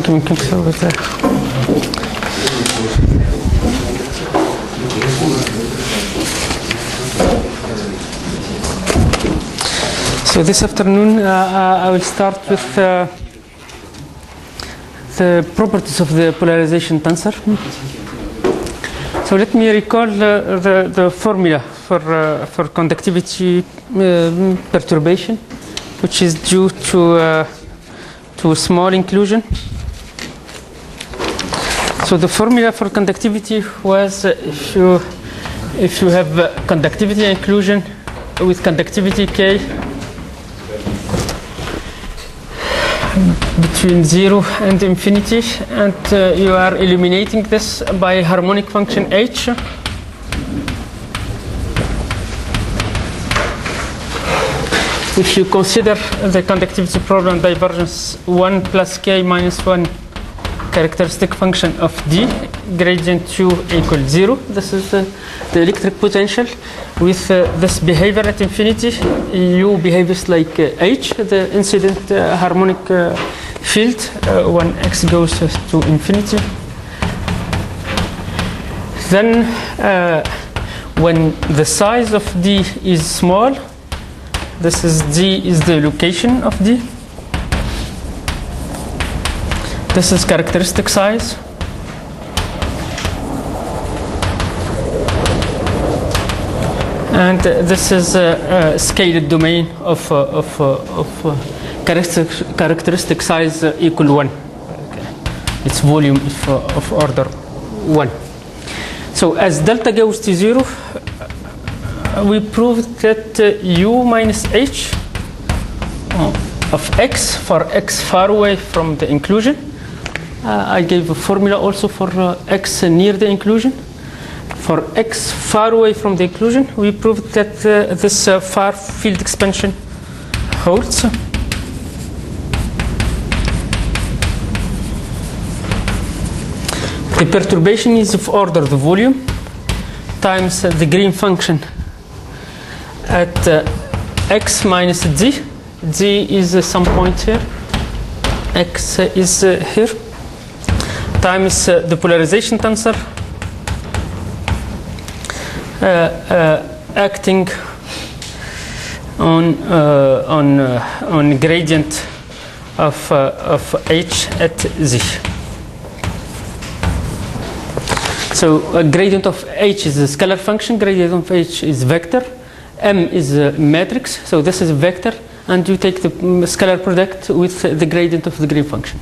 think ممكن تسوي ده. So this afternoon I will start with the properties of the polarization tensor. So let me recall the formula for conductivity perturbation, which is due to small inclusion. So the formula for conductivity was if you have conductivity inclusion with conductivity K between 0 and infinity, and you are eliminating this by harmonic function h. If you consider the conductivity problem divergence 1 plus k minus 1 characteristic function of D, gradient U equals 0. This is the electric potential with this behavior at infinity. U behaves like H, the incident harmonic field when x goes to infinity. Then when the size of D is small, this is D is the location of D. This is characteristic size. And this is a scaled domain of characteristic size equal 1. Okay. Its volume of order 1. So as delta goes to 0, we proved that U minus H of x for x far away from the inclusion. I gave a formula also for x near the inclusion. For x far away from the inclusion, we proved that this far field expansion holds. The perturbation is of order the volume times the Green function at x minus d. D is some point here. X is here. Times the polarization tensor acting on gradient of h at z. So gradient of h is a scalar function. Gradient of h is vector. M is a matrix. So this is a vector, and you take the scalar product with the gradient of the Green function.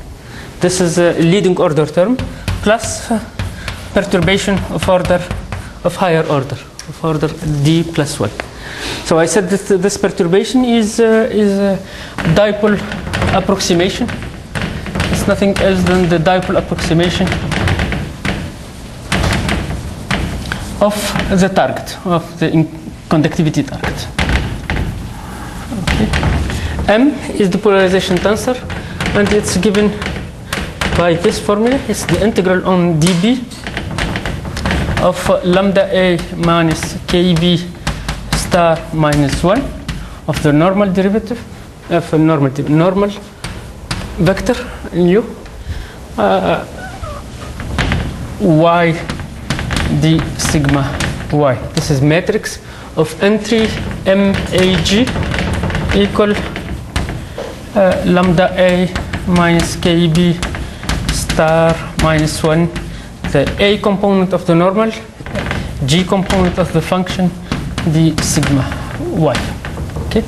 This is a leading order term plus perturbation of order of higher order, of order d plus 1. So I said that this perturbation is a dipole approximation. It's nothing else than the dipole approximation of the target, of the conductivity target. Okay. M is the polarization tensor, and it's given by this formula. It's the integral on dB of lambda a minus kb star minus 1 of the normal derivative of a normal vector u y d sigma y. This is matrix of entry mag equal lambda a minus kb star minus 1, the a component of the normal, g component of the function, d sigma y. Okay,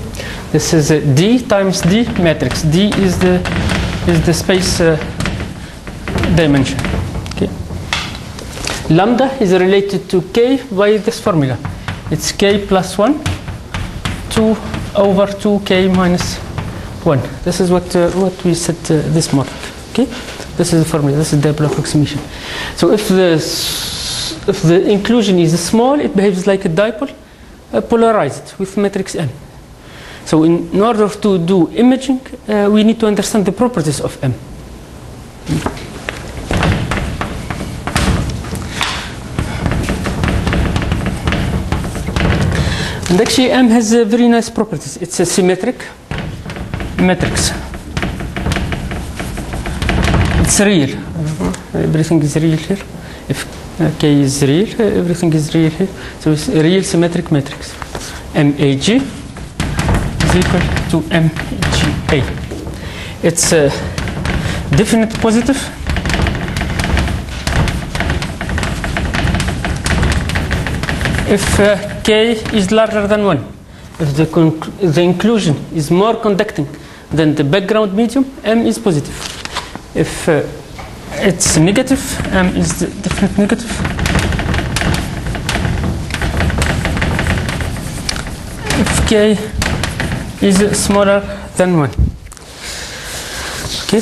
this is a d times d matrix. D is the space dimension. Okay, lambda is related to k by this formula. It's k plus 1, 2 over 2k minus 1. This is what we said this morning. Okay. This is the formula. This is the dipole approximation. So if the inclusion is small, it behaves like a dipole, polarized with matrix M. So in order to do imaging, we need to understand the properties of M. And actually, M has very nice properties. It's a symmetric matrix. it's real. Everything is real here. If K is real, everything is real here. So it's a real symmetric matrix. MAG is equal to MGA. It's definite positive. If K is larger than 1, if the inclusion is more conducting than the background medium, M is positive. If it's negative, M is definite negative. If K is smaller than 1. Okay.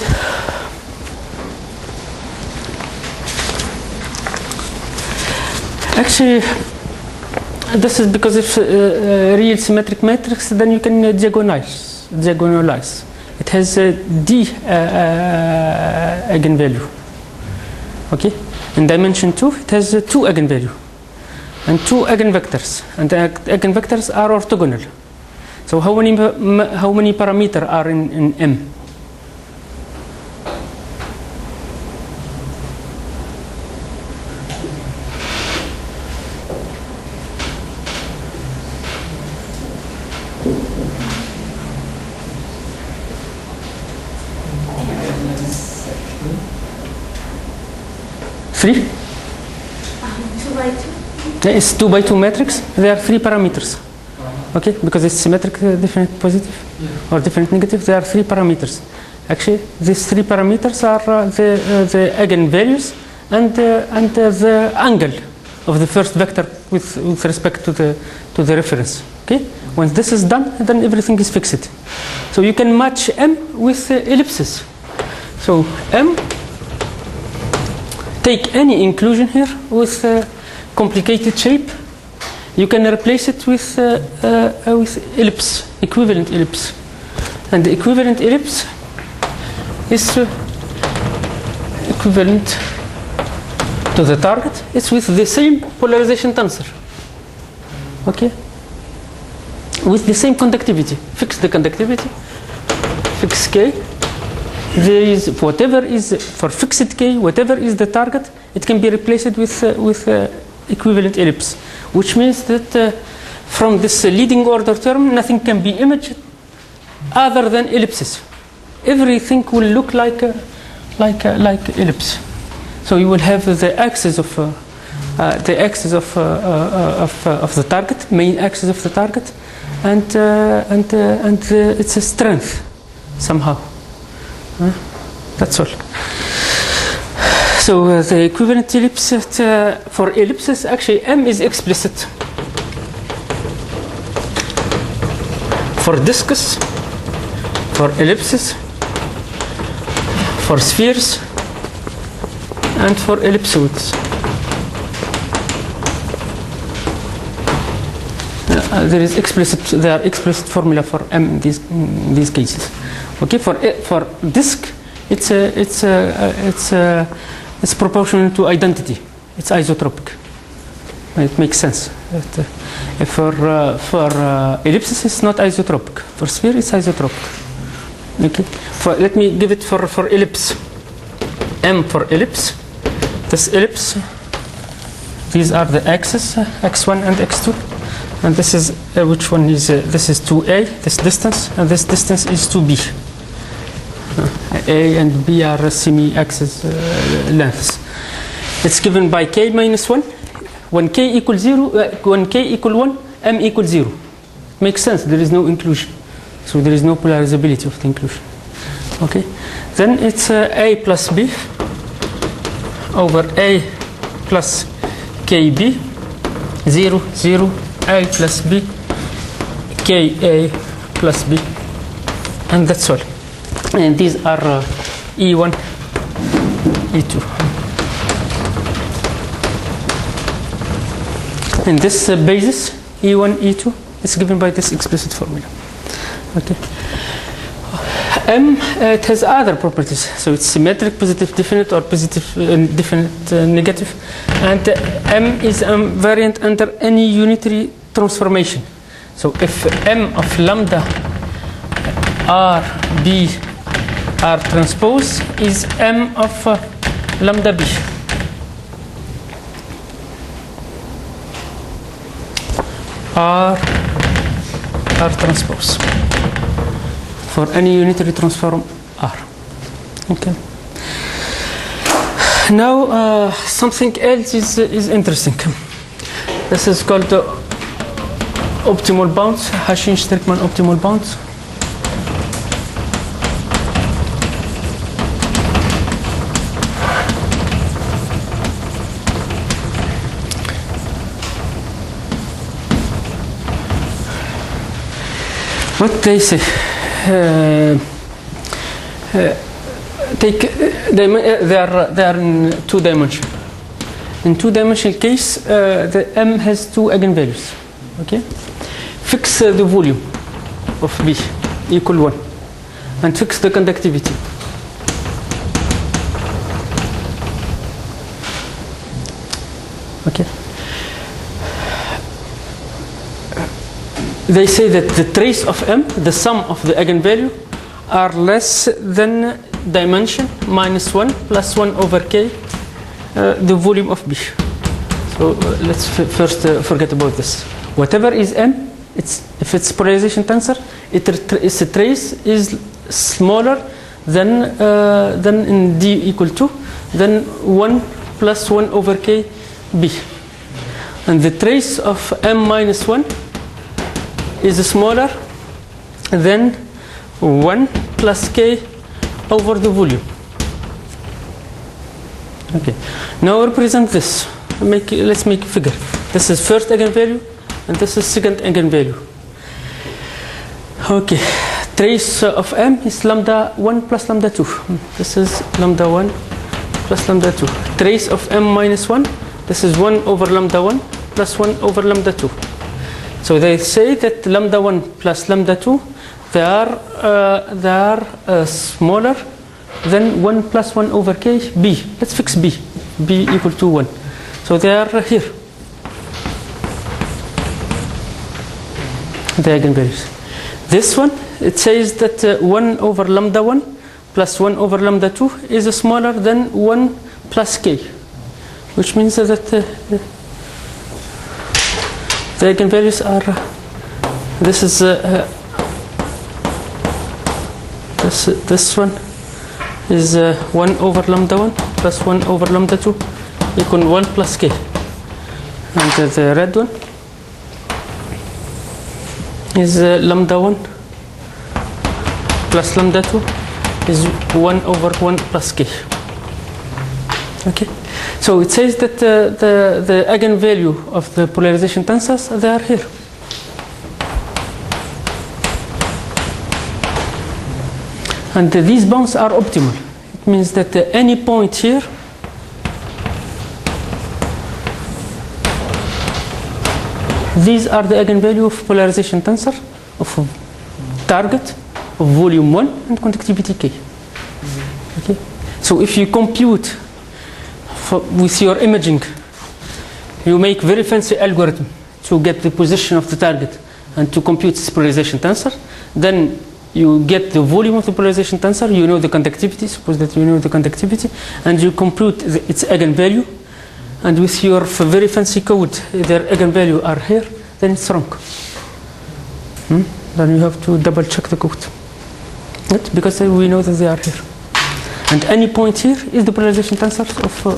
Actually, this is because if real symmetric matrix, then you can diagonalize. It has a D eigenvalue. Okay, in dimension 2, it has 2 eigenvalue and 2 eigenvectors, and the eigenvectors are orthogonal. So how many parameters are in M? Three? 2 by 2. It's 2 by 2 matrix. There are 3 parameters. Okay, because it's symmetric, definite positive or definite negative. There are 3 parameters. Actually, these 3 parameters are the eigenvalues and the angle of the first vector with respect to the reference. Okay, when this is done, then everything is fixed. So you can match M with ellipses. So M. Take any inclusion here with a complicated shape. You can replace it with ellipse, equivalent ellipse. And the equivalent ellipse is equivalent to the target. It's with the same polarization tensor. Okay? With the same conductivity. Fix the conductivity. Fix K. There is whatever is for fixed K, whatever is the target, it can be replaced with equivalent ellipse, which means that from this leading order term, nothing can be imaged other than ellipses. Everything will look like ellipse. So you will have the axis of the target, main axis of the target, and its strength somehow. That's all. So the equivalent ellipse for ellipses, actually M is explicit. For discus, for ellipses, for spheres, and for ellipsoids. There are explicit formula for M in these cases. Okay, for disk, it's proportional to identity. It's isotropic. It makes sense. For ellipses, it's not isotropic. For sphere, it's isotropic. Okay. Let me give it for ellipse. M for ellipse. This ellipse. These are the axes, x1 and x2. And this is which one is this is 2a, this distance, and this distance is 2b. A and B are semi-axis lengths. It's given by k minus 1. When k equals 0, when k equal 1, M equals 0. Makes sense. There is no inclusion, so there is no polarizability of the inclusion. Okay. Then it's A plus B over A plus KB, 0, 0. A plus B, KA plus B, and that's all. And these are E1, E2. And this basis, E1, E2, is given by this explicit formula. Okay. M, it has other properties. So it's symmetric, positive, definite, or positive, definite, negative. And M is invariant under any unitary transformation. So if M of lambda R, B, R transpose is M of lambda B. R transpose for any unitary transform R. Okay. Now something else is interesting. This is called the optimal bounds, Hashing-Strickman optimal bounds. What they say, they are in 2 dimensions. In 2-dimensional case, the M has 2 eigenvalues. Okay, fix the volume of B equal 1, and fix the conductivity. Okay. They say that the trace of M, the sum of the eigenvalue, are less than dimension minus 1 plus 1 over k, the volume of B. So let's first forget about this. Whatever is M, if it's polarization tensor, its trace is smaller than in D equal to than 1 plus 1 over k B. And the trace of M minus 1 is smaller than 1 plus k over the volume. Okay. Now represent this. Let's make a figure. This is first eigenvalue, and this is second eigenvalue. Okay. Trace of M is lambda 1 plus lambda 2. This is lambda 1 plus lambda 2. Trace of M minus 1. This is 1 over lambda 1 plus 1 over lambda 2. So they say that lambda 1 plus lambda 2, they are smaller than 1 plus 1 over k B. Let's fix B. B equal to 1. So they are here. The eigenvalues. This one, it says that 1 over lambda 1 plus 1 over lambda 2 is smaller than 1 plus k, which means that the eigenvalues are, this is this one is 1 over lambda 1 plus 1 over lambda 2 equal 1 plus k. And the red one is lambda 1 plus lambda 2 is 1 over 1 plus k. Okay. So it says that the eigenvalue of the polarization tensors, they are here. And these bounds are optimal. It means that any point here these are the eigenvalue of polarization tensor of target of volume 1 and conductivity k. Okay. So if you compute with your imaging, you make very fancy algorithm to get the position of the target and to compute its polarization tensor. Then you get the volume of the polarization tensor, you know the conductivity, suppose that you know the conductivity, and you compute its eigenvalue. And with your very fancy code, their eigenvalue are here, then it's wrong. Then you have to double check the code. Right? Because we know that they are here. And any point here is the polarization tensor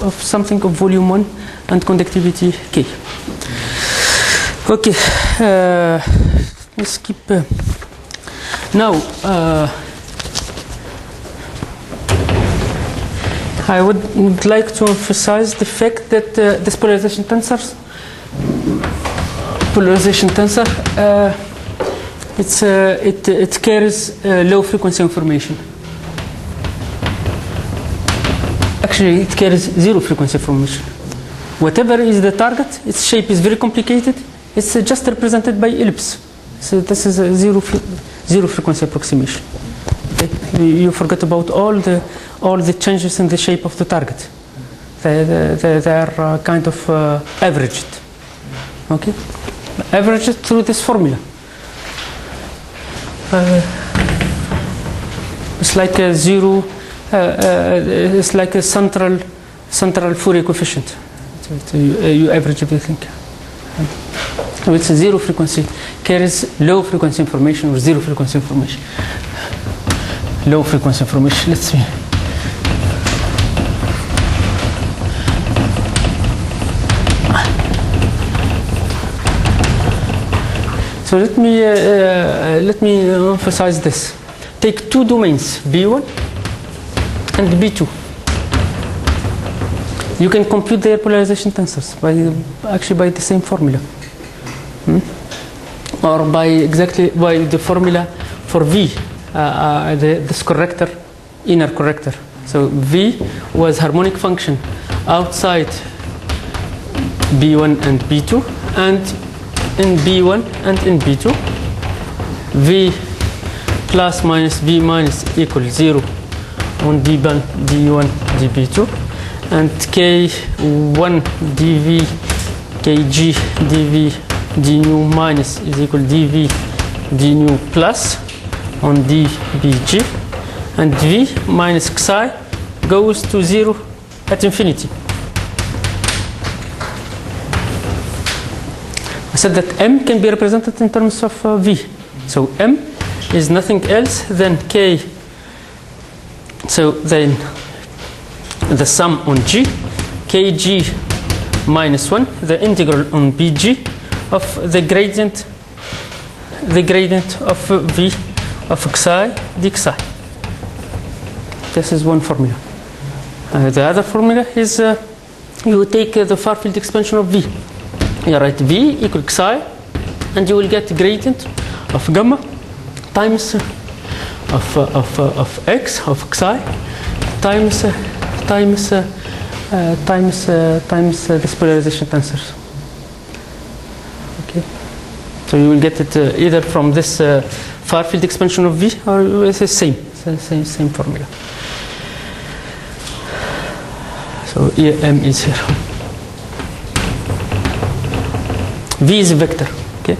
of something of volume 1 and conductivity k. Okay, let's keep. Now, I would like to emphasize the fact that this polarization tensor, it carries low frequency information. Actually, it carries zero frequency information. Whatever is the target, its shape is very complicated. It's just represented by ellipse. So this is a zero frequency approximation. Okay? You forget about all the changes in the shape of the target. They are kind of averaged. Okay, averaged through this formula. It's like a zero. It's like a central Fourier coefficient. You average everything. So it's a zero frequency, carries low frequency information or zero frequency information. Low frequency information. Let's see. So let me emphasize this. Take two domains, B1 and B2. You can compute their polarization tensors by the same formula, or by the formula for V, this corrector, inner corrector. So V was harmonic function outside B1 and B2, and in B1 and in B2, V plus minus V minus equals 0 on D1 dB2, and K1 dV Kg dV d nu minus is equal dV d nu plus on dBg, and V minus Xi goes to 0 at infinity. I said that M can be represented in terms of V. So M is nothing else than K. So then the sum on G, Kg minus 1, the integral on Bg of the gradient of V of Xi dxi. This is one formula. The other formula is you take the far field expansion of V. You write V equal Xi, and you will get gradient of gamma times of X of Xi times this polarization tensors. Okay, so you will get it either from this far field expansion of V, or it's the same formula. So M is here. V is a vector, okay?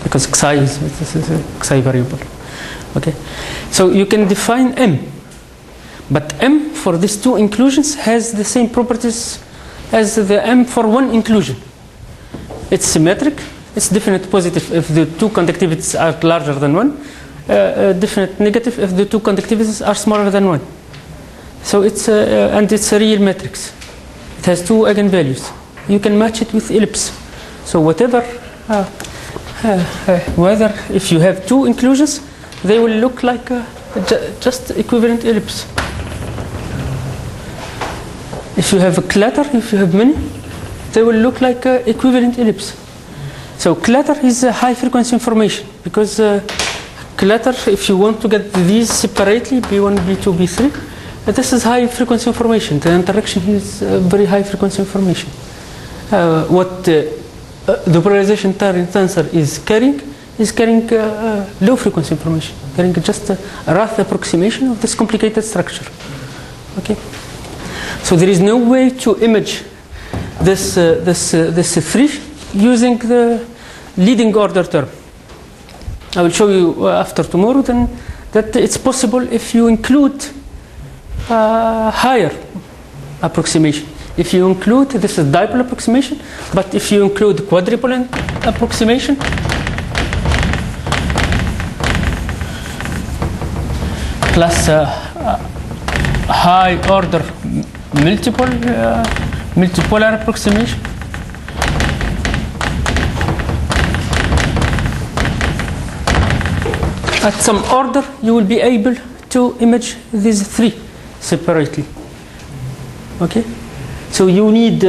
Because Xi is a Xi variable, okay? So you can define M, but M for these two inclusions has the same properties as the M for one inclusion. It's symmetric, it's definite positive if the two conductivities are larger than one, definite negative if the two conductivities are smaller than one. So it's and it's a real matrix. It has two eigenvalues. You can match it with ellipse. So whatever, whether if you have two inclusions, they will look like just equivalent ellipse. If you have a clutter, if you have many, they will look like equivalent ellipse. So clutter is a high frequency information, because clutter, if you want to get these separately, B1, B2, B3, this is high frequency information. The interaction is very high frequency information. What the polarization tensor is carrying low frequency information, carrying just a rough approximation of this complicated structure. Okay, so there is no way to image this 3 using the leading order term. I will show you after tomorrow then that it's possible if you include higher approximation. If you include, this is dipole approximation, but if you include quadrupole approximation, plus high order multipolar approximation, at some order you will be able to image these 3 separately. Okay, so you need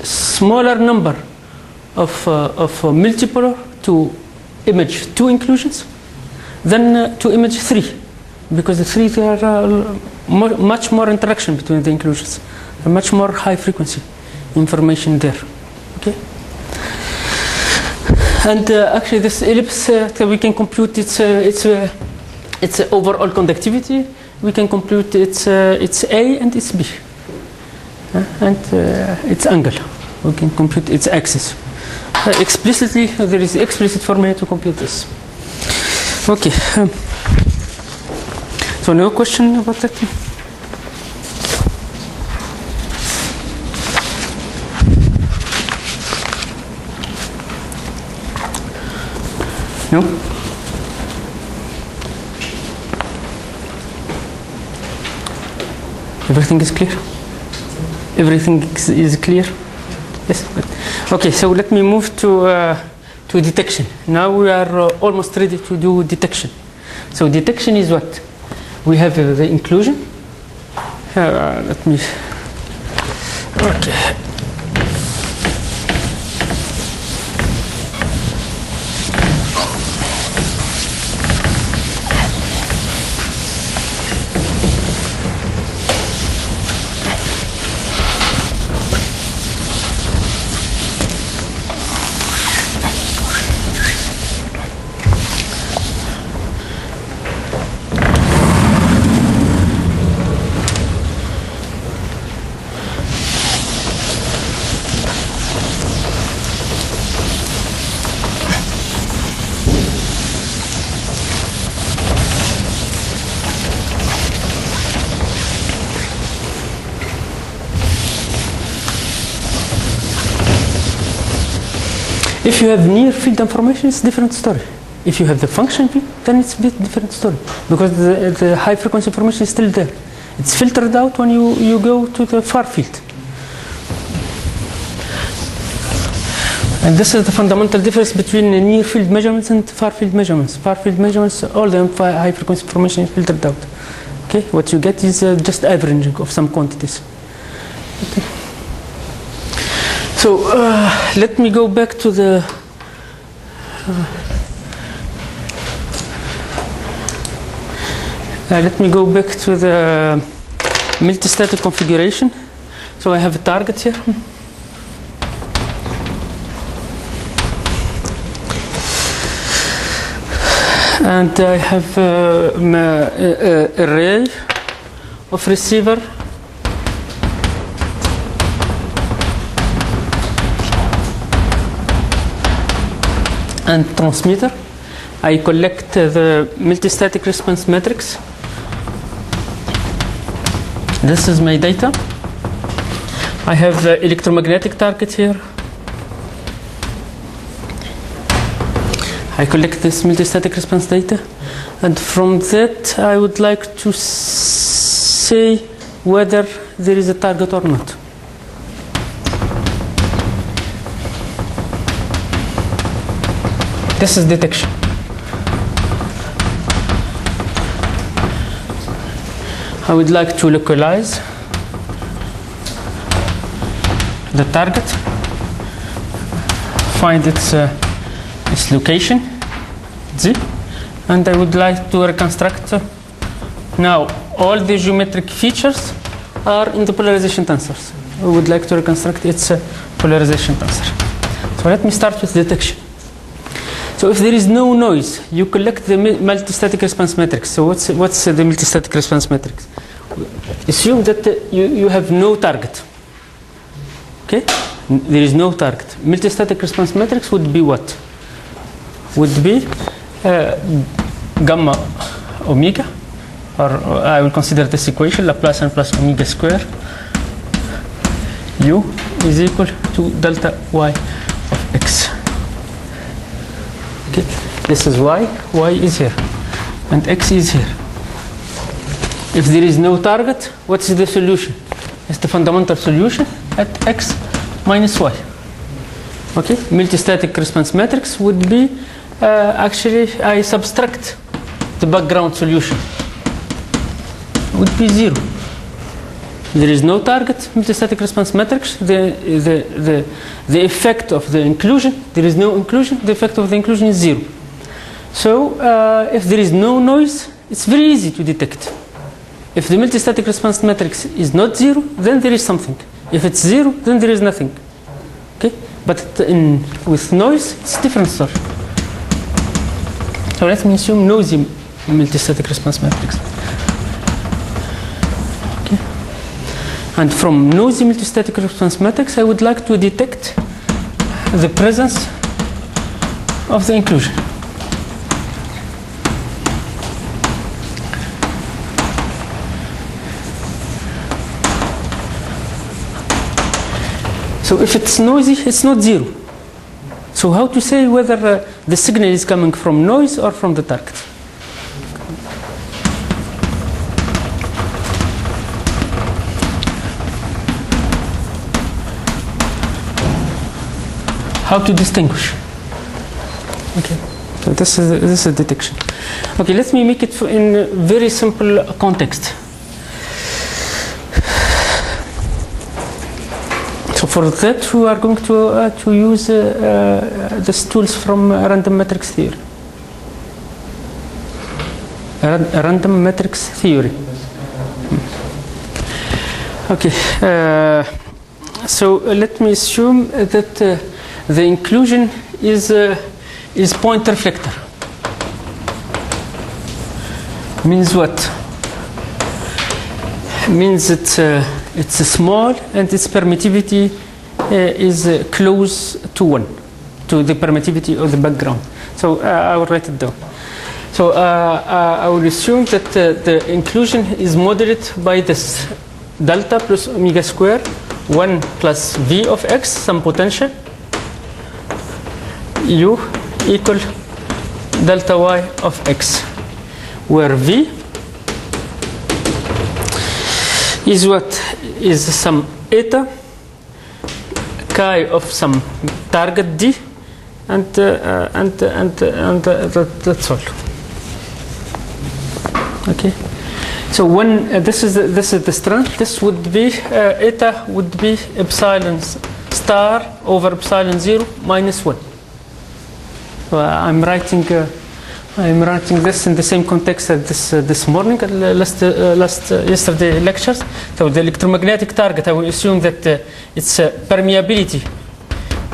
smaller number of multipolar to image 2 inclusions than to image 3, because the 3 there are much more interaction between the inclusions, much more high frequency information there. Okay, and actually this ellipse we can compute its overall conductivity. We can compute its A and its B, and its angle. We can compute its axis. explicitly, there is explicit formula to compute this. Okay. So no question about that? No? Everything is clear? Everything is clear? Yes. Good. Okay, so let me move to detection. Now we are almost ready to do detection. So detection is what? We have the inclusion. Let me. Okay. If you have near field information, it's a different story. If you have the function field, then it's a bit different story because the high frequency information is still there. It's filtered out when you go to the far field. And this is the fundamental difference between near field measurements and far field measurements. Far field measurements, all the high frequency information is filtered out. Okay, what you get is just averaging of some quantities. Okay. So let me go back to the multistatic configuration. So I have a target here. And I have an array of receiver and transmitter. I collect the multistatic response matrix. This is my data. I have the electromagnetic target here. I collect this multistatic response data, and from that I would like to say whether there is a target or not. This is detection. I would like to localize the target, find its location, Z, and I would like to reconstruct. Now, all the geometric features are in the polarization tensors. I would like to reconstruct its polarization tensor. So let me start with detection. So if there is no noise, you collect the multistatic response matrix. So what's the multistatic response matrix? Assume that you have no target. Okay? There is no target. Multistatic response matrix would be what? Would be gamma omega, or I will consider this equation, Laplace and plus omega square. U is equal to delta y of x. Okay, this is y is here, and x is here. If there is no target, what is the solution? It's the fundamental solution at x minus y. Okay, multistatic response matrix would be actually I subtract the background solution. It would be 0. There is no target, multistatic response matrix. The effect of the inclusion, there is no inclusion, the effect of the inclusion is 0. So if there is no noise, it's very easy to detect. If the multistatic response matrix is not 0, then there is something. If it's 0, then there is nothing. Okay? But with noise, it's a different story. So let me assume noisy multistatic response matrix. Okay. And from noisy multistatic response matrix, I would like to detect the presence of the inclusion. So if it's noisy, it's not zero. So how to say whether the signal is coming from noise or from the target? How to distinguish? Okay, so this is detection. Okay, let me make it in a very simple context. So for that, we are going to use these tools from random matrix theory. Random matrix theory. Okay, so let me assume that the inclusion is point reflector. Means what? Means it's small and its permittivity is close to 1, to the permittivity of the background. So I will write it down. So I will assume that the inclusion is modeled by this delta plus omega square 1 plus v of x, some potential, u equal delta y of x, where v is what? Is some eta chi of some target d, and that's all. Okay. So when this is the strand, this would be eta would be epsilon star over epsilon 0 minus 1. I'm writing this in the same context as this morning, yesterday lectures. So the electromagnetic target, I will assume that its permeability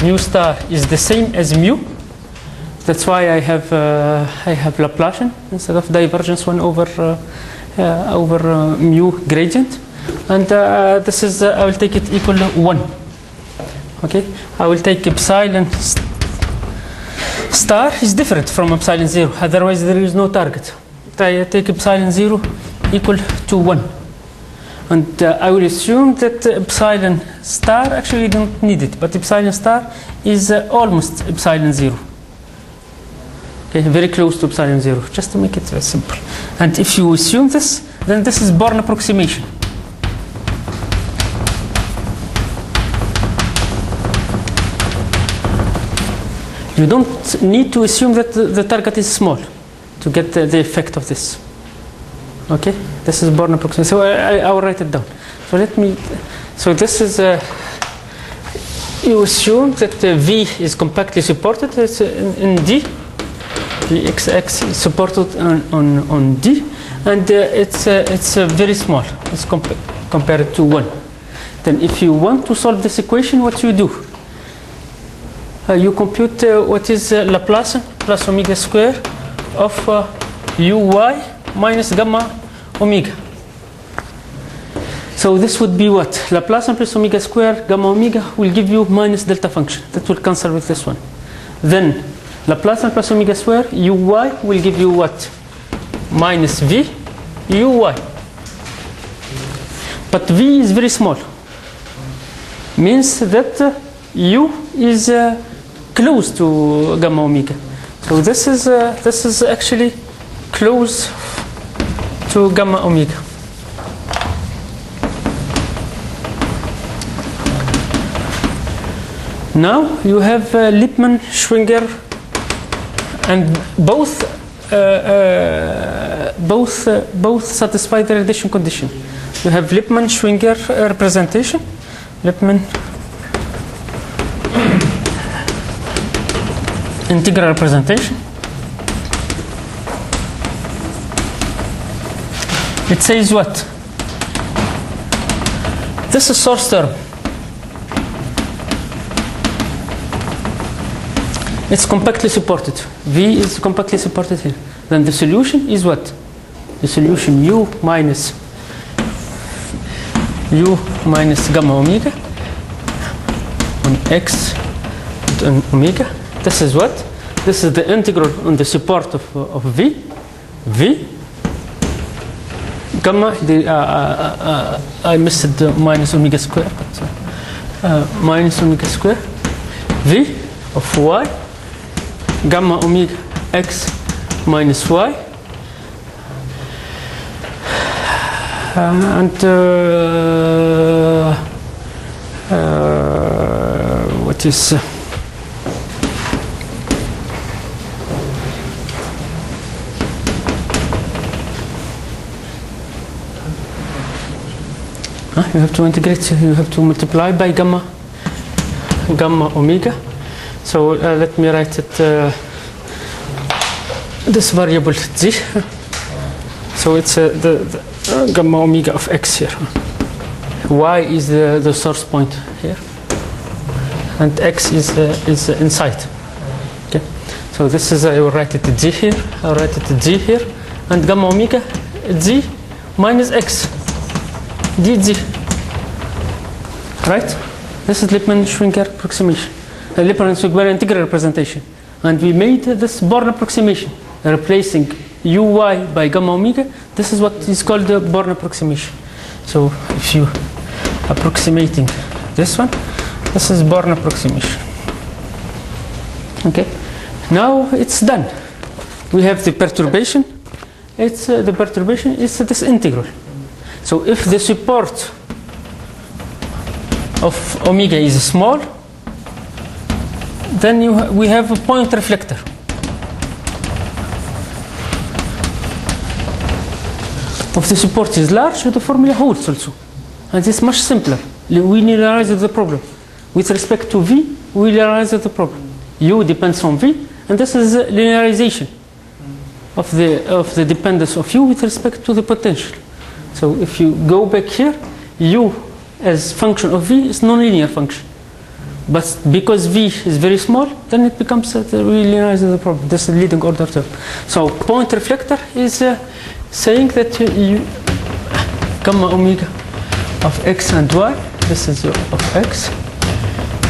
mu star is the same as mu. That's why I have Laplacian instead of divergence 1 over mu gradient, and this is I will take it equal to 1. Okay, I will take epsilon star is different from epsilon 0, otherwise there is no target. I take epsilon 0 equal to 1, and I will assume that epsilon star, actually you don't need it, but epsilon star is almost epsilon 0. Okay, very close to epsilon 0, just to make it very simple. And if you assume this, then this is Born approximation. You don't need to assume that the target is small to get the effect of this. Okay, this is Born approximation. So I will write it down. So let me. So this is. You assume that V is compactly supported. It's in D. The XX is supported on D, and it's very small. It's compared to 1. Then, if you want to solve this equation, what you do? You compute what is Laplacian plus omega square of uy minus gamma omega. So this would be what? Laplacian plus omega square gamma omega will give you minus delta function. That will cancel with this one. Then Laplacian plus omega square uy will give you what? Minus v uy. But v is very small. Means that u is close to gamma omega. So this is actually close to gamma omega. Now you have Lippmann-Schwinger, and both satisfy the radiation condition. You have Lippmann-Schwinger representation, Lippmann integral representation. It says what? This is source term. It's compactly supported. V is compactly supported here. Then the solution is what? The solution u minus gamma omega on x component in omega. This is what? This is the integral on the support of V. V. Gamma, I missed the minus omega square, but minus omega square. V of y. Gamma omega x minus y. And what is you have to integrate, you have to multiply by gamma omega. So let me write it this variable z. So it's the gamma omega of x here. Y is the source point here, and x is inside. Okay. So this is, I will write it z here. I'll write it z here, and gamma omega z minus x dz. Right? This is Lippmann-Schwinger approximation, Lippmann-Schwinger integral representation, and we made this Born approximation, replacing uy by gamma omega. This is what is called the Born approximation. So if you approximating this one, this is Born approximation. Okay. Now it's done. We have the perturbation. It's the perturbation is this integral. So if the support of omega is small, then we have a point reflector. If the support is large, the formula holds also. And it's much simpler. We linearize the problem. With respect to V, we linearize the problem. U depends on V, and this is a linearization of the dependence of U with respect to the potential. So if you go back here, U as function of V is nonlinear function. But because V is very small, then it becomes we linearize the problem. This is leading order term. So point reflector is saying that gamma omega of x and y, this is of x,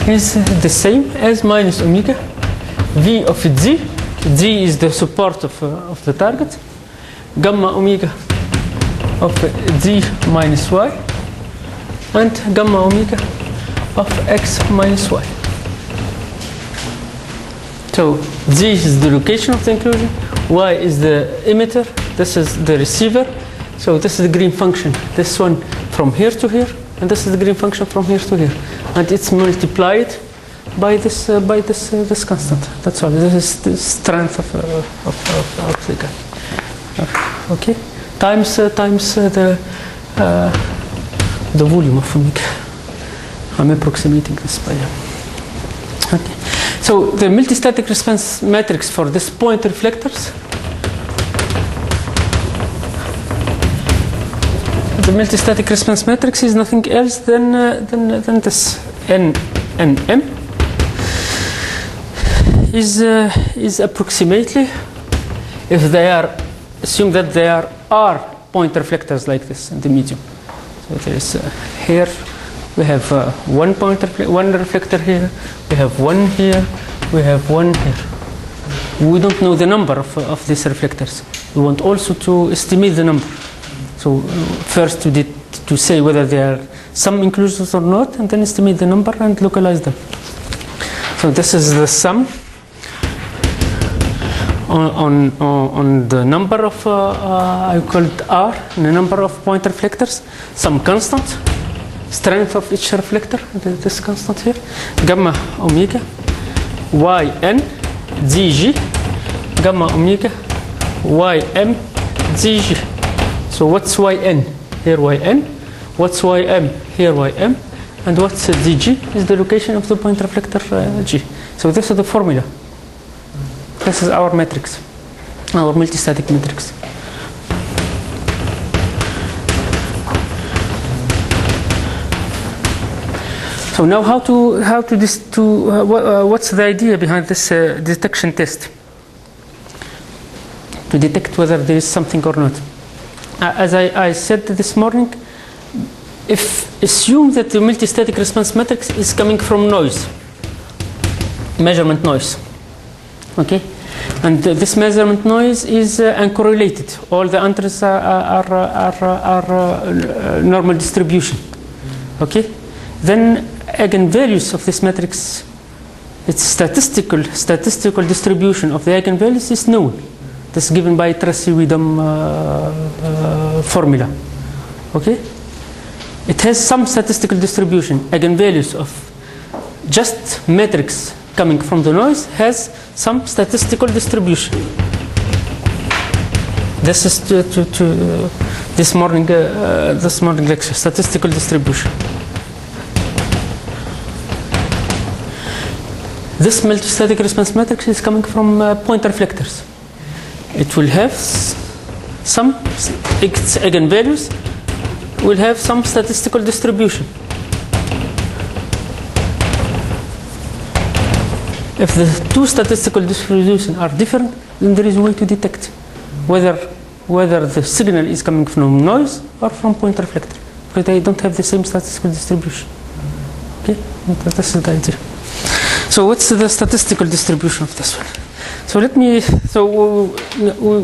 is the same as minus omega v of z. Z is the support of the target. Gamma omega of z minus y, and gamma omega of x minus y. So z is the location of the inclusion, y is the emitter, this is the receiver. So this is the green function, this one from here to here, and this is the green function from here to here, and it's multiplied by this this constant. That's all. This is the strength of the guy. Okay, times the volume of omega. I'm approximating this by. Okay, so the multistatic response matrix for this point reflectors. The multistatic response matrix is nothing else than this n and m is approximately, if they are, assume that there are point reflectors like this in the medium. So there is here we have one reflector here, we have one here, we have one here. We don't know the number of these reflectors. We want also to estimate the number. So first to say whether there are some inclusions or not, and then estimate the number and localize them. So this is the sum on the number of I call it R, the number of point reflectors, some constant, strength of each reflector, this constant here, gamma omega yn zg, gamma omega ym zg. So what's yn? Here yn. What's ym? Here ym. And what's zg is the location of the point reflector g. So this is the formula. This is our matrix, our multistatic matrix. So now what's the idea behind this detection test? To detect whether there is something or not. As I said this morning, assume that the multistatic response matrix is coming from noise. measurement noise. Okay, and this measurement noise is uncorrelated. All the entries are normal distribution. Okay, then eigenvalues of this matrix, its statistical distribution of the eigenvalues is known. This is given by Tracy-Widom formula. Okay, it has some statistical distribution. Eigenvalues of just matrix coming from the noise has some statistical distribution. This is to this morning lecture, statistical distribution. This multistatic response matrix is coming from point reflectors. It will have some its eigenvalues will have some statistical distribution. If the two statistical distributions are different, then there is a way to detect whether the signal is coming from noise or from point reflector, because they don't have the same statistical distribution. Okay, this is the idea. So what's the statistical distribution of this one? So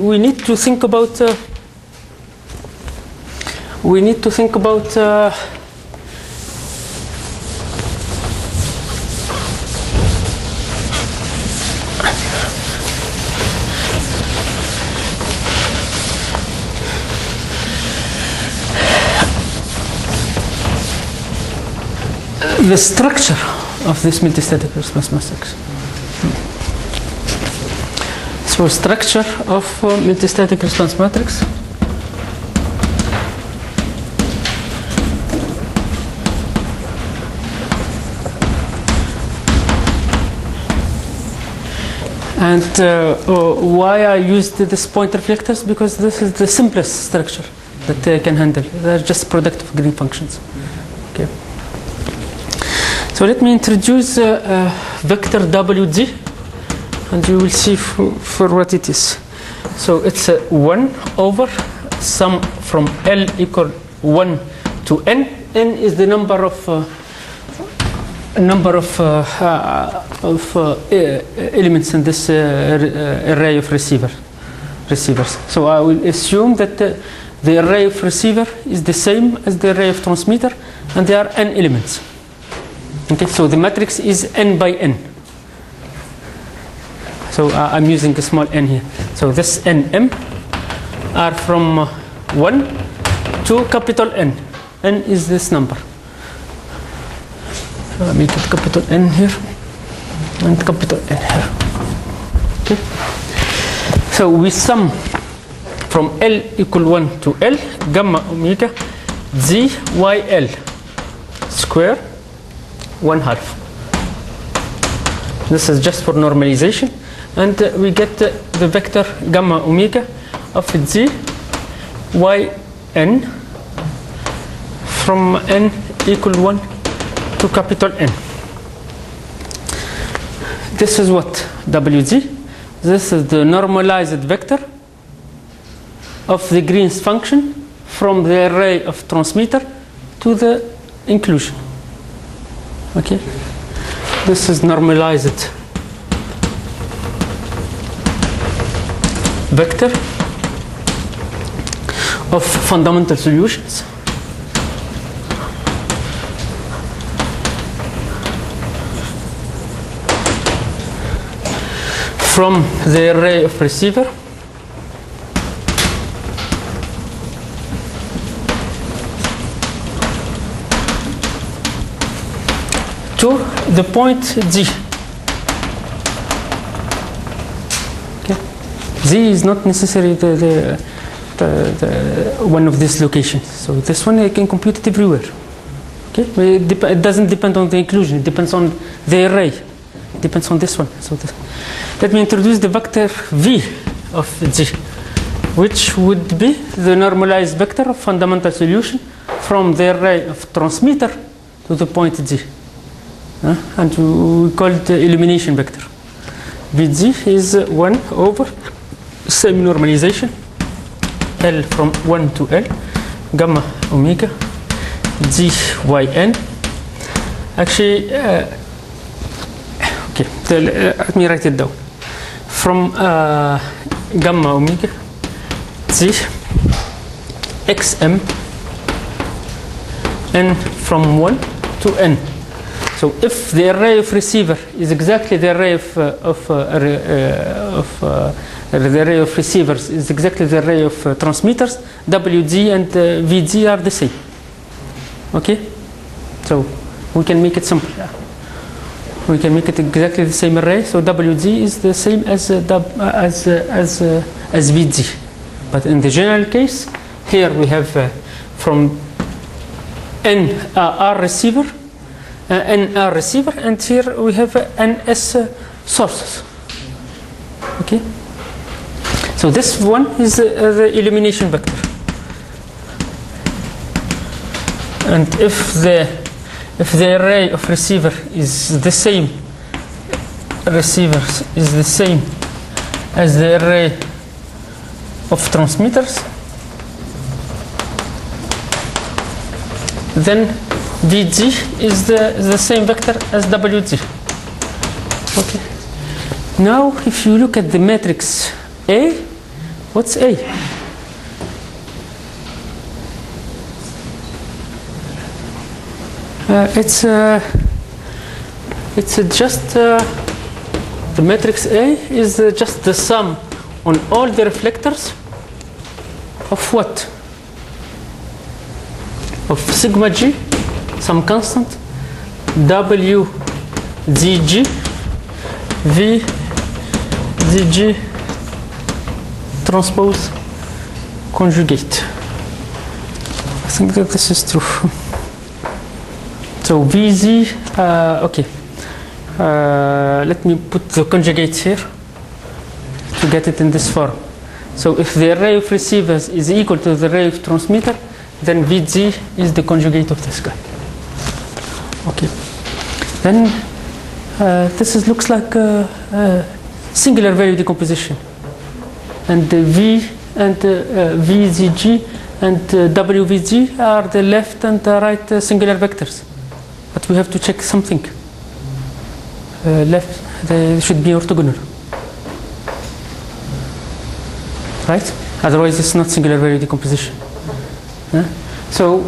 we need to think about the structure of this multistatic response matrix. So structure of multistatic response matrix. And why I used this point reflectors? Because this is the simplest structure that they can handle. They're just product of green functions. Okay. So let me introduce vector WD, and you will see for what it is. So it's 1 over sum from L equal 1 to N. N is the number of elements in this array of receivers. So I will assume that the array of receiver is the same as the array of transmitter, and there are n elements. Okay, so the matrix is n by n. So I'm using a small n here. So this nm are from 1 to capital N. N is this number. So I make it capital N here and capital N here. Okay. So we sum from L equal 1 to L gamma omega ZYL square 1/2. This is just for normalization, and we get the vector gamma omega of Z y n from n equal 1 to capital N. This is what WZ. This is the normalized vector of the Green's function from the array of transmitter to the inclusion. Okay, this is normalized vector of fundamental solutions from the array of receiver to the point Z. Okay. Z is not necessarily the one of these locations. So this one I can compute it everywhere. Okay, it doesn't depend on the inclusion. It depends on the array. It depends on this one. So let me introduce the vector V of Z, which would be the normalized vector of fundamental solution from the array of transmitter to the point Z. And we call it the illumination vector. Vz is 1 over same normalization L from 1 to L gamma omega Gyn. Actually, Okay, let me write it down. From gamma omega z xm n from 1 to n. So if the array of receiver is exactly the array the array of receivers is exactly the array of transmitters, WG and VG are the same. Okay, so we can make it simple. We can make it exactly the same array. So WG is the same as VG. But in the general case, here we have from N R receiver, NR receiver, and here we have NS sources. Okay. So this one is the illumination vector. And if the array of receiver is the same, receivers is the same as the array of transmitters, then DG is the same vector as WG. Okay. Now, if you look at the matrix A, what's A? It's just the matrix A is just the sum on all the reflectors of what? Of sigma g, some constant, W ZG, V ZG transpose conjugate. I think that this is true. So VZ, okay. Let me put the conjugate here to get it in this form. So if the array of receivers is equal to the array of transmitter, then VG is the conjugate of this guy. Okay. Then this looks like a singular value decomposition. And the V and VZG and WVG are the left and the right singular vectors. But we have to check something. Left, they should be orthogonal. Right? Otherwise, it's not singular value decomposition. So,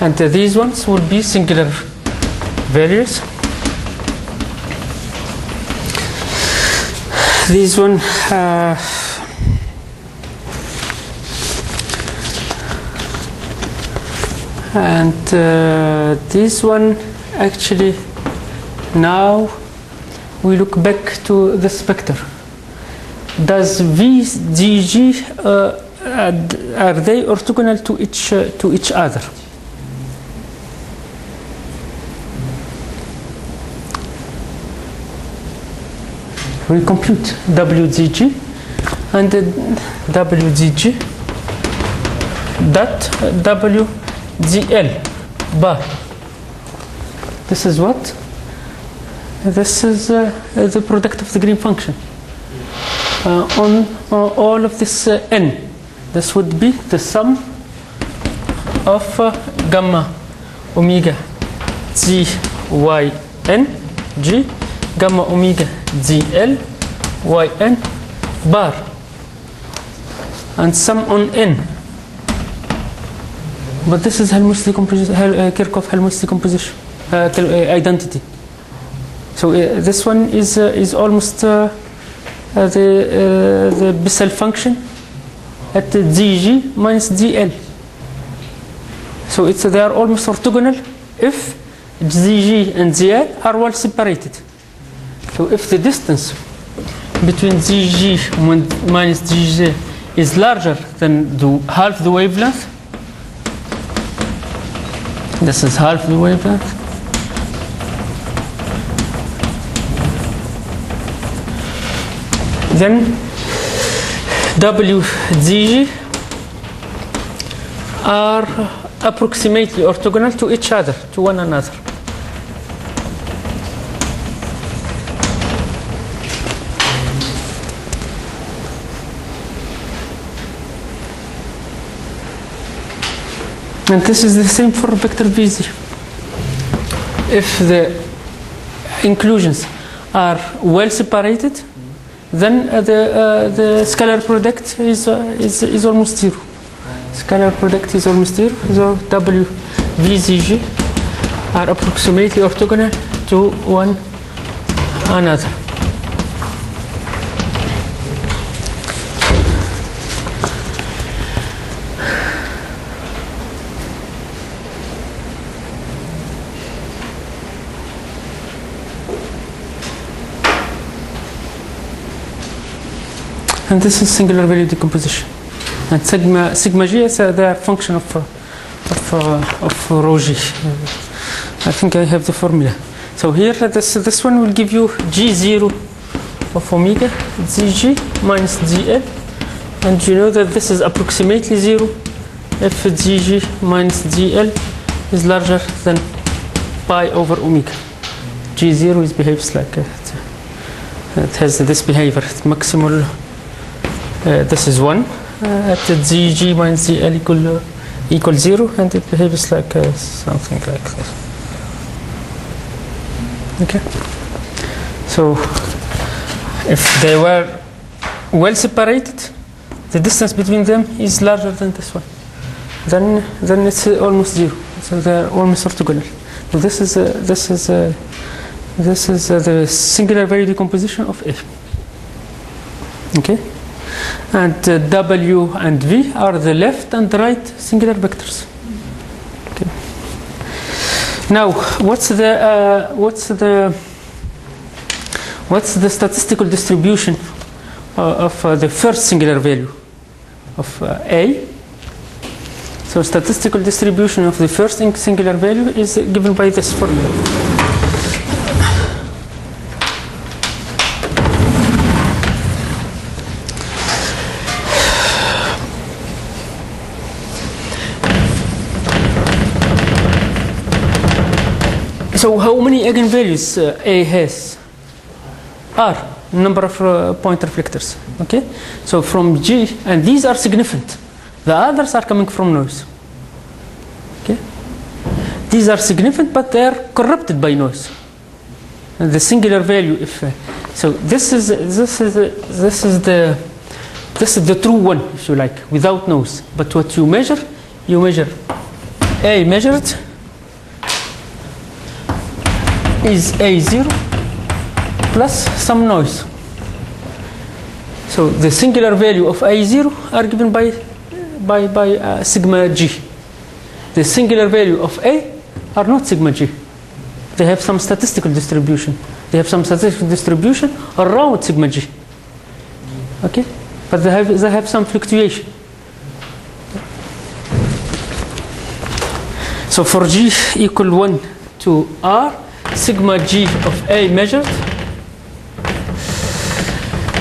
and these ones will be singular values. These one, and this one actually, now we look back to the spectre. Does VGG are they orthogonal to each other? We compute WGG and WGG dot WGL bar. This is what? This is the product of the Green function on all of this n. This would be the sum of gamma omega g y n g gamma omega gl yn bar and sum on n. But this is Helmholtz decomposition, Kirchhoff-Helmholtz decomposition identity. So this one is almost the Bessel function at Gg minus Gl. So they are almost orthogonal if Gg and Gl are well separated. So if the distance between Gg minus Gg is larger than half the wavelength, this is half the wavelength, then WGG are approximately orthogonal to each other, to one another. And this is the same for vector VZ. If the inclusions are well separated, then the scalar product is almost zero. Scalar product is almost zero. So W, V, Z, G are approximately orthogonal to one another. And this is singular value decomposition. And sigma g is the function of rho g. I think I have the formula. So here, this one will give you g0 of omega zg minus zl, and you know that this is approximately 0 if zg minus zl is larger than pi over omega. G0 behaves like it has this behavior. Maximal. This is 1 at zg minus zl equal 0, and it behaves like something like this. Okay. So if they were well separated, the distance between them is larger than this one. Then it's almost 0. So they're almost orthogonal. So this is the singular value decomposition of A. Okay. And W and V are the left and the right singular vectors. Okay. Now, what's the statistical distribution of the first singular value of A? So, statistical distribution of the first singular value is given by this formula. So how many eigenvalues A has? R, number of point reflectors. Okay, so from G, and these are significant. The others are coming from noise. Okay, these are significant, but they are corrupted by noise. And the singular value, if so, this is the true one, if you like, without noise. But what you measure A measured is A0 plus some noise. So the singular value of A0 are given by sigma G. The singular value of A are not sigma G. They have some statistical distribution. They have some statistical distribution around sigma G. Okay, but they have some fluctuation. So for G equal 1 to R, sigma G of A measured,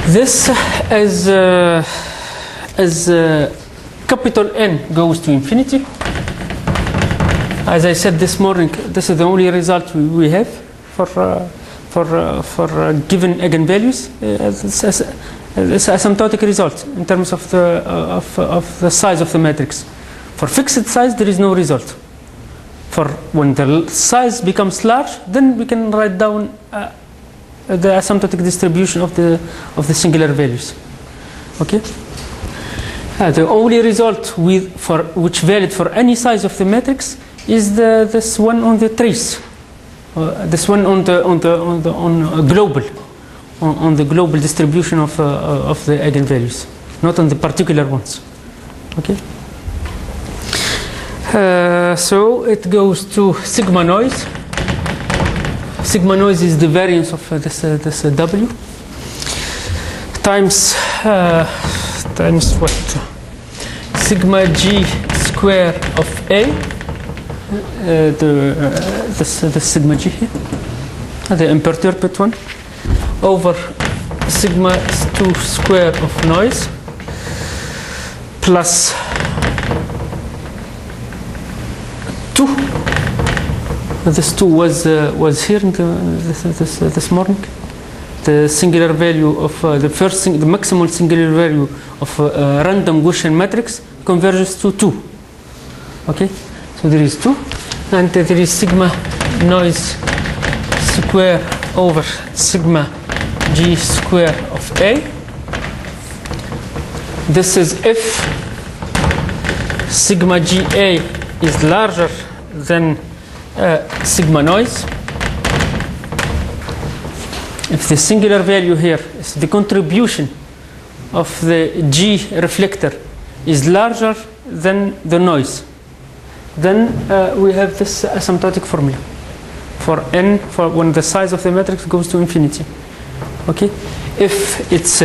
this as capital N goes to infinity. As I said this morning, this is the only result we have for given eigenvalues. It's asymptotic result in terms of the size of the matrix. For fixed size, there is no result. For when the size becomes large, then we can write down the asymptotic distribution of the singular values. Okay. The only result which valid for any size of the matrix is this one on the trace, this one on the global distribution of the eigenvalues, not on the particular ones. Okay. So it goes to sigma noise. Sigma noise is the variance of this W times what? Sigma G square of A. The sigma G here, the imperturbed one, over sigma 2 square of noise plus 2. This 2 was here in this morning. The singular value of the maximal singular value of a random Gaussian matrix converges to 2. Okay, so there is 2, and there is sigma noise square over sigma G square of A. This is if sigma GA is larger than sigma noise. If the singular value here is the contribution of the G reflector is larger than the noise, then we have this asymptotic formula for n for when the size of the matrix goes to infinity. Okay, if it's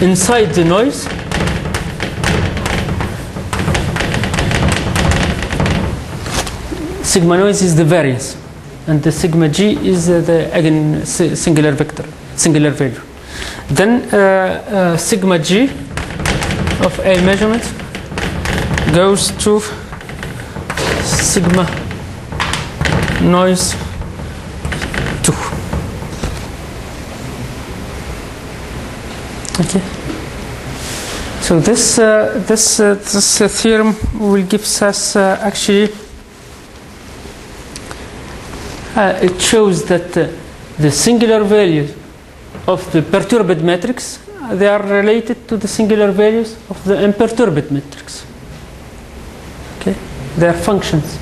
inside the noise, sigma noise is the variance, and the sigma G is the again singular vector, singular value. Then sigma G of A measurement goes to sigma noise 2. Okay. So this theorem will give us actually it shows that the singular values of the perturbed matrix, they are related to the singular values of the imperturbed matrix. Okay, they are functions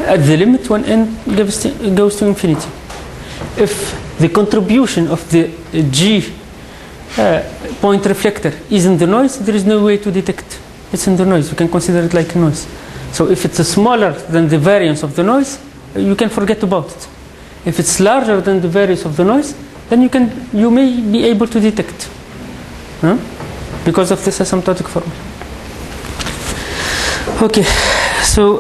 at the limit when n goes to infinity. If the contribution of the G point reflector is in the noise, there is no way to detect it's in the noise. You can consider it like a noise. So if it's smaller than the variance of the noise, you can forget about it. If it's larger than the variance of the noise, then you may be able to detect, because of this asymptotic formula. Okay, so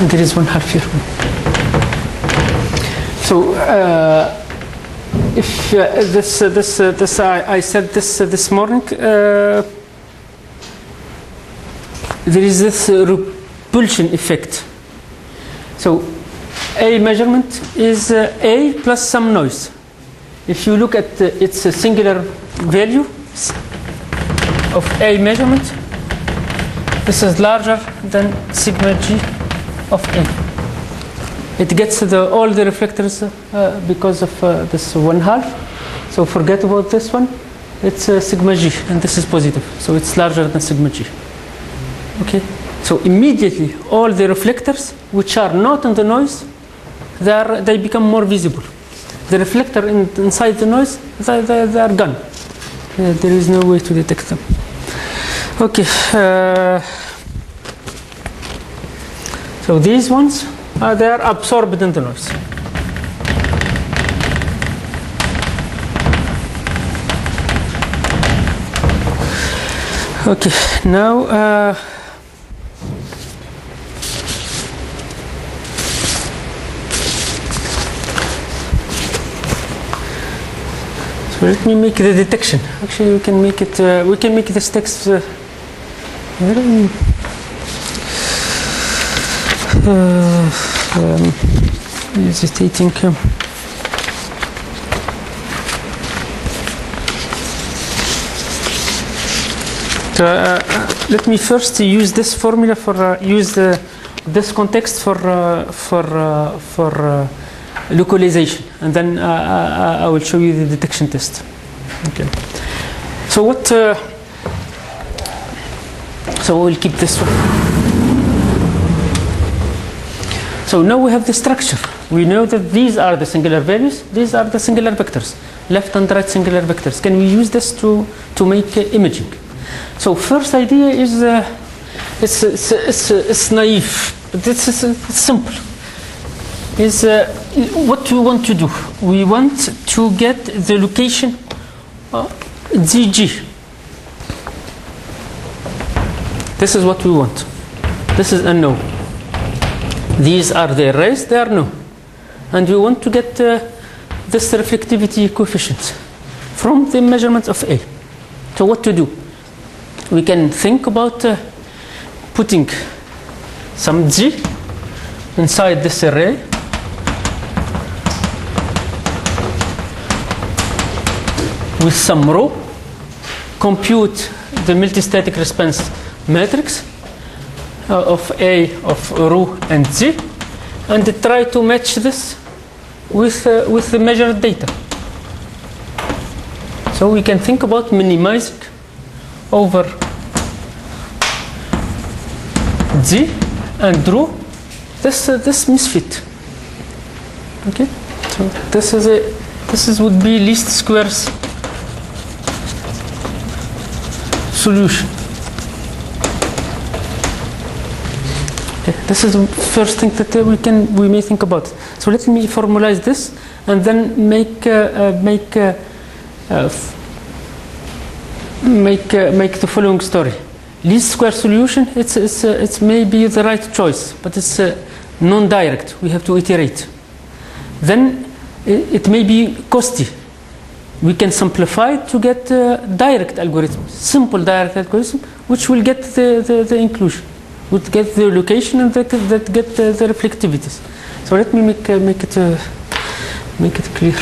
there is one half here. So if this I said this morning, there is this repulsion effect. So A measurement is A plus some noise. If you look at its singular value of A measurement, this is larger than sigma G of A. It gets all the reflectors because of this 1/2. So forget about this one. It's sigma G, and this is positive. So it's larger than sigma G. Okay. So immediately all the reflectors which are not in the noise, they become more visible. The reflector inside the noise, they are gone. There is no way to detect them. Okay. So these ones, they are absorbed in the noise. Okay, now so let me make the detection. Actually, we can make it. We can make this text very. Hesitating. Let me first use this formula for use this context for localization, and then I will show you the detection test. Okay. So what? So we'll keep this one. So now we have the structure. We know that these are the singular values. These are the singular vectors, left and right singular vectors. Can we use this to make imaging? So first idea is it's naive, but this is simple. Is what we want to do. We want to get the location ZG. This is what we want. This is unknown. These are the arrays, they are known. And we want to get this reflectivity coefficient from the measurements of A. So what to do? We can think about putting some G inside this array. with some rho, compute the multistatic response matrix of A of rho and Z, and try to match this with the measured data. So we can think about minimizing over Z and rho this misfit. Okay, so this would be least squares solution. Okay, this is the first thing that we may think about. So let me formalize this and then make the following story. Least square solution, it's maybe the right choice, but it's non-direct. We have to iterate. Then it may be costly. We can simplify it to get direct algorithm, simple direct algorithm, which will get the inclusion, would get the location and that get the reflectivities. So let me make it clear.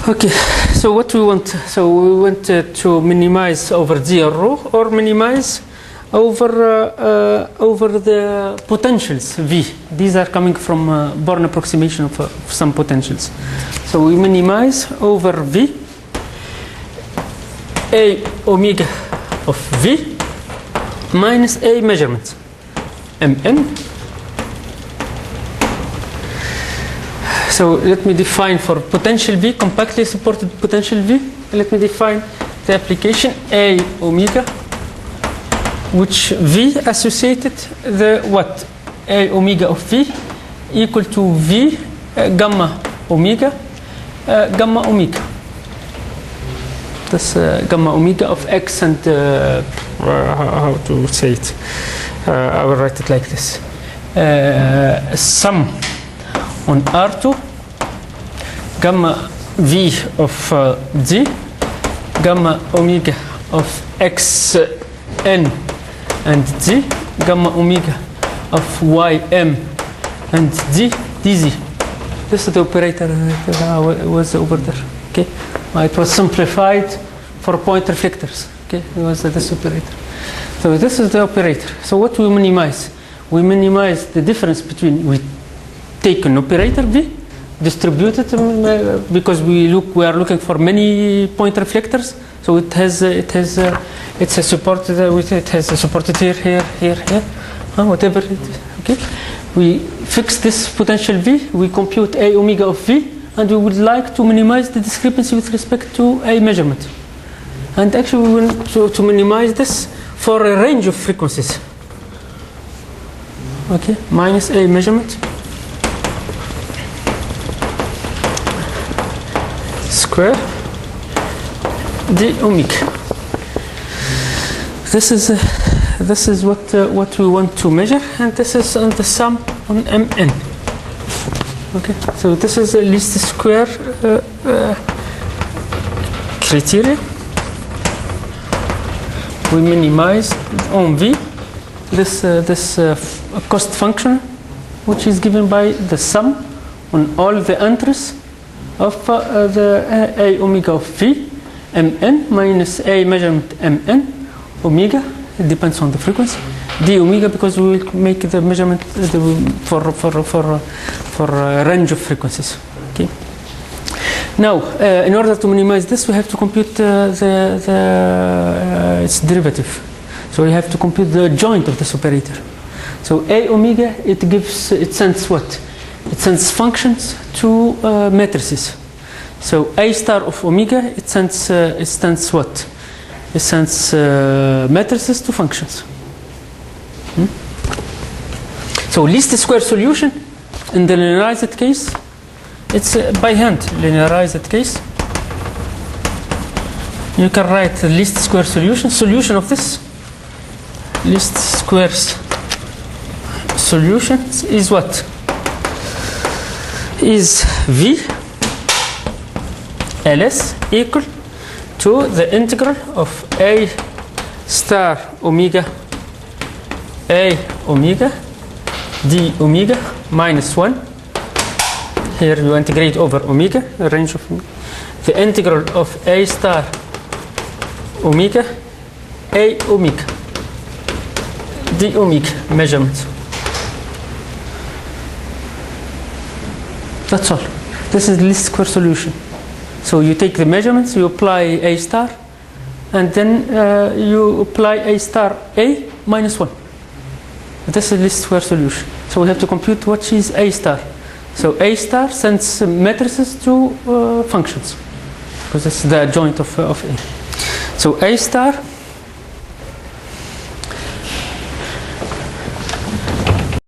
Okay, so what we want? So we want to minimize over Z or rho, or minimize over the potentials V. These are coming from Born approximation of some potentials. So we minimize over V, A omega of V minus A measurement, Mn. So let me define for potential V, compactly supported potential V, let me define the application A omega, which V associated the what? A omega of V equal to V gamma omega gamma omega. This gamma omega of X and how to say it? I will write it like this. Sum on R2 gamma V of Z gamma omega of X n and Z gamma omega of Y m and Z dz. This is the operator that was over there. Okay, it was simplified for point reflectors. Okay, it was this operator. So this is the operator. So what we minimize? We minimize the difference between, we take an operator V, distribute it because we are looking for many point reflectors. So it has it's a supported with it has a supported here, whatever it is. Okay, we fix this potential V. We compute A omega of V, and we would like to minimize the discrepancy with respect to A measurement. And actually, we want to minimize this for a range of frequencies. Okay, minus A measurement square d omega. This is what we want to measure, and this is on the sum on Mn. Okay, so this is a least square criteria. We minimize on V this cost function, which is given by the sum on all the entries of the A omega of V, Mn minus A measurement Mn omega. It depends on the frequency. D omega, because we will make the measurement for a range of frequencies. Okay. Now, in order to minimize this, we have to compute its derivative. So we have to compute the joint of this operator. So A omega, it sends what? It sends functions to matrices. So A star of omega, it sends what? It sends matrices to functions. So least square solution in the linearized case, it's by hand linearized case. You can write the least square solution of this. Least squares solution is what? Is V ls equal to the integral of A star omega A omega d omega minus 1. Here you integrate over omega, a range of omega. The integral of a star omega, a omega, d omega measurement. That's all. This is the least square solution. So you take the measurements, you apply a star, and then you apply a star a minus 1. This is the least square solution. So we have to compute what is a star. So a star sends matrices to functions, because it's the adjoint of a. So a star